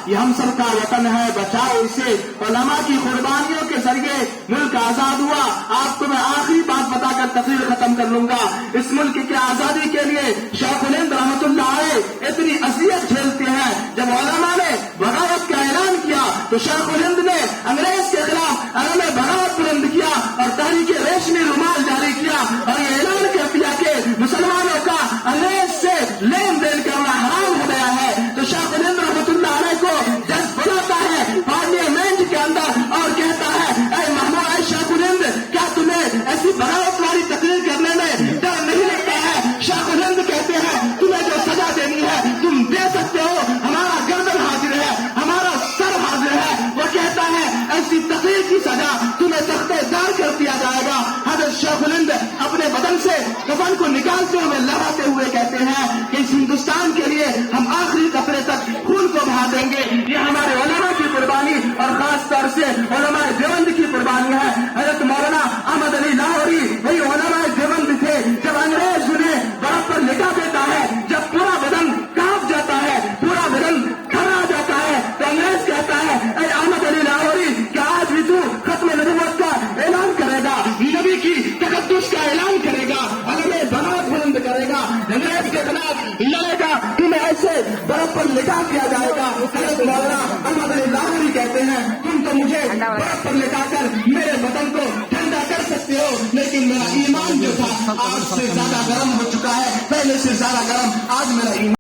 یہ ہم سب کا وطن ہے، بچاؤ اسے۔ علماء کی قربانیوں کے ذریعے ملک آزاد ہوا۔ آپ کو میں آخری بات بتا کر تقریر ختم کر لوں گا۔ اس ملک کی آزادی کے لیے شیخ الہند رحمۃ اللہ علیہ اتنی اذیت جھیلتے ہیں۔ جب علماء نے بغاوت کا اعلان کیا تو شیخ الہند نے انگریز کے خلاف علم بغاوت بلند کیا اور تحریک ریشمی رومال جاری کیا اور یہ اعلان کر دیا کہ مسلمانوں کا انگریز سے لین دین کرنا حرام ہو گیا ہے۔ تو شیخ الہند رحمۃ اللہ علیہ کو جج بلاتا ہے پارلیمنٹ کے اندر اور کہتا ہے اے محمود اے شیخ الہند، کیا تمہیں ایسی بغاوت والی تقریر کرنے میں ڈر نہیں لگتا ہے؟ شیخ الہند کہتے ہیں تمہیں جو سزا دینی ہے تم دے سکتے ہو، ہمارا گردن حاضر ہے، ہمارا سر حاضر ہے۔ وہ کہتا ہے ایسی تقریر کی سزا تمہیں تختہ دار کر دیا جائے گا۔ حضرت شیخ الہند اپنے بدن سے کفن کو نکالتے ہوئے لہراتے ہوئے کہتے ہیں کہ اس ہندوستان کے لیے ہم آخری قطرے تک خون کو بہا دیں گے۔ یہ ہمارے علماء کی قربانی اور خاص طور سے علماء دیوبند کی قربانی ہے۔ حضرت مولانا احمد علی لاہوری وہی علماء دیوبند تھے۔ جب انگریز انہیں برف پر لٹا دیتا ہے، جب پورا بدن کانپ جاتا ہے، پورا بدن تھرا جاتا ہے، تو انگریز کہتا ہے اے احمد علی لاہوری، کیا آج بھی تو ختم نبوت کا اعلان کرے گا، نبی کی تقدس کا اعلان کرے گا، علم بغاوت بلند کرے گا، انگریز کے خلاف لڑے گا، تمہیں ایسے برف پر لٹا دیا جائے گا۔ حضرت مولانا احمد علی لاہوری کہتے ہیں تم تو مجھے برف پر لٹا کر میرے بدن کو ٹھنڈا کر سکتے ہو، لیکن میرا ایمان جو تھا آج سے زیادہ گرم ہو چکا ہے، پہلے سے زیادہ گرم آج میرا ایمان